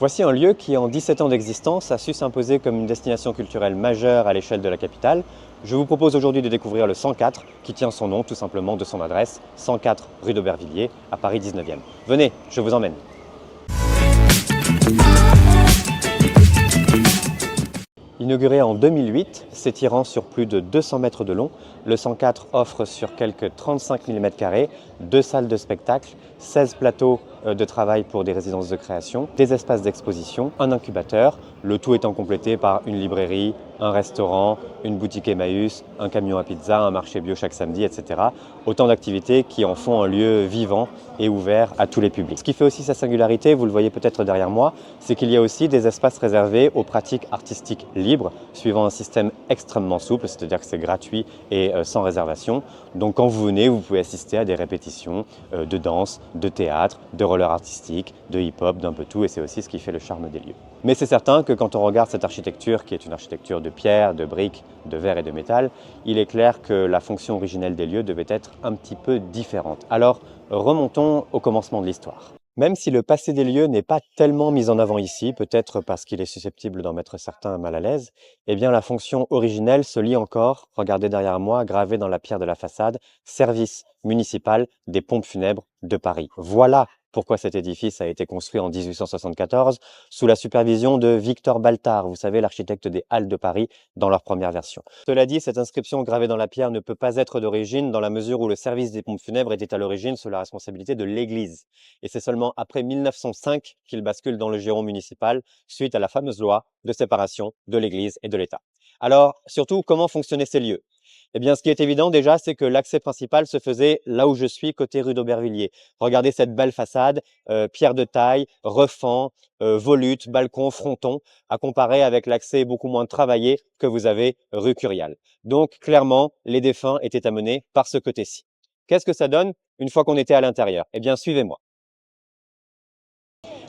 Voici un lieu qui, en 17 ans d'existence, a su s'imposer comme une destination culturelle majeure à l'échelle de la capitale. Je vous propose aujourd'hui de découvrir le 104, qui tient son nom tout simplement de son adresse, 104 rue d'Aubervilliers, à Paris 19e. Venez, je vous emmène. Inauguré en 2008, s'étirant sur plus de 200 mètres de long, le 104 offre sur quelques 35 000 m², 2 salles de spectacle, 16 plateaux de travail pour des résidences de création, des espaces d'exposition, un incubateur, le tout étant complété par une librairie, un restaurant, une boutique Emmaüs, un camion à pizza, un marché bio chaque samedi, etc. Autant d'activités qui en font un lieu vivant et ouvert à tous les publics. Ce qui fait aussi sa singularité, vous le voyez peut-être derrière moi, c'est qu'il y a aussi des espaces réservés aux pratiques artistiques libres, suivant un système extrêmement souple, c'est-à-dire que c'est gratuit et sans réservation. Donc quand vous venez, vous pouvez assister à des répétitions de danse, de théâtre, de roller artistique, de hip-hop, d'un peu tout, et c'est aussi ce qui fait le charme des lieux. Mais c'est certain que quand on regarde cette architecture, qui est une architecture de pierre, de briques, de verre et de métal, il est clair que la fonction originelle des lieux devait être un petit peu différente. Alors, remontons au commencement de l'histoire. Même si le passé des lieux n'est pas tellement mis en avant ici, peut-être parce qu'il est susceptible d'en mettre certains mal à l'aise, eh bien la fonction originelle se lie encore, regardez derrière moi, gravée dans la pierre de la façade, service municipal des pompes funèbres de Paris. Voilà pourquoi cet édifice a été construit en 1874 sous la supervision de Victor Baltard, vous savez, l'architecte des Halles de Paris dans leur première version. Cela dit, cette inscription gravée dans la pierre ne peut pas être d'origine dans la mesure où le service des pompes funèbres était à l'origine sous la responsabilité de l'Église. Et c'est seulement après 1905 qu'il bascule dans le giron municipal suite à la fameuse loi de séparation de l'Église et de l'État. Alors, surtout, comment fonctionnaient ces lieux? Eh bien, ce qui est évident déjà, c'est que l'accès principal se faisait là où je suis, côté rue d'Aubervilliers. Regardez cette belle façade, pierre de taille, refend, volute, balcon, fronton, à comparer avec l'accès beaucoup moins travaillé que vous avez rue Curial. Donc, clairement, les défunts étaient amenés par ce côté-ci. Qu'est-ce que ça donne une fois qu'on était à l'intérieur? Eh bien, suivez-moi.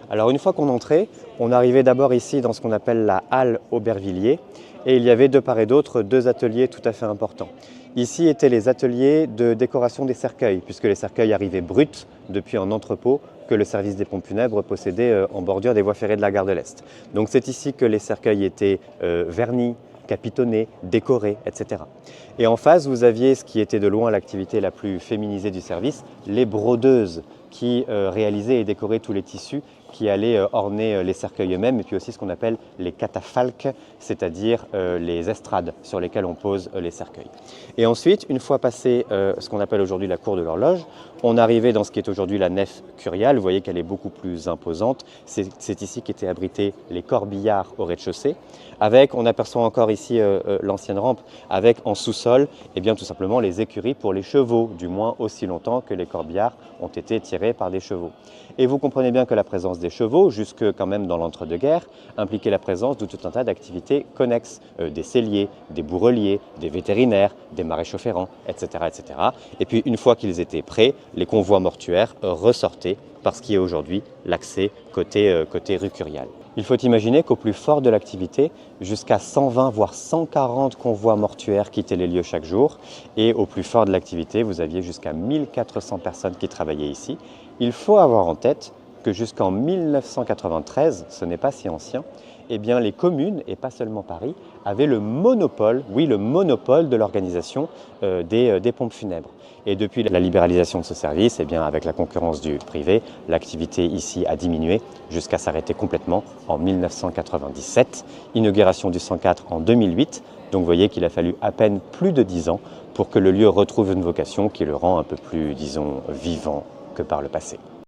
Alors une fois qu'on entrait, on arrivait d'abord ici dans ce qu'on appelle la halle Aubervilliers et il y avait de part et d'autre deux ateliers tout à fait importants. Ici étaient les ateliers de décoration des cercueils, puisque les cercueils arrivaient bruts depuis un entrepôt que le service des pompes funèbres possédait en bordure des voies ferrées de la gare de l'Est. Donc c'est ici que les cercueils étaient vernis, capitonnés, décorés, etc. Et en face, vous aviez ce qui était de loin l'activité la plus féminisée du service, les brodeuses qui réalisaient et décoraient tous les tissus qui allaient orner les cercueils eux-mêmes, et puis aussi ce qu'on appelle les catafalques, c'est-à-dire les estrades sur lesquelles on pose les cercueils. Et ensuite, une fois passé ce qu'on appelle aujourd'hui la cour de l'horloge, on arrivait dans ce qui est aujourd'hui la nef curiale. Vous voyez qu'elle est beaucoup plus imposante. C'est ici qu'étaient abrités les corbillards au rez-de-chaussée. Avec, on aperçoit encore ici l'ancienne rampe, avec en sous-sol, eh bien tout simplement les écuries pour les chevaux, du moins aussi longtemps que les corbillards ont été tirés par des chevaux. Et vous comprenez bien que la présence des chevaux, jusque quand même dans l'entre-deux-guerres, impliquait la présence de tout un tas d'activités connexes, des selliers, des bourreliers, des vétérinaires, des maréchaux ferrants, etc., etc. Et puis une fois qu'ils étaient prêts, les convois mortuaires ressortaient par ce qui est aujourd'hui l'accès côté rue Curial. Il faut imaginer qu'au plus fort de l'activité, jusqu'à 120 voire 140 convois mortuaires quittaient les lieux chaque jour, et au plus fort de l'activité, vous aviez jusqu'à 1400 personnes qui travaillaient ici. Il faut avoir en tête que jusqu'en 1993, ce n'est pas si ancien, eh bien les communes, et pas seulement Paris, avaient le monopole, oui le monopole de l'organisation des pompes funèbres. Et depuis la libéralisation de ce service, eh bien avec la concurrence du privé, l'activité ici a diminué jusqu'à s'arrêter complètement en 1997. Inauguration du 104 en 2008, donc vous voyez qu'il a fallu à peine plus de 10 ans pour que le lieu retrouve une vocation qui le rend un peu plus, disons, vivant que par le passé.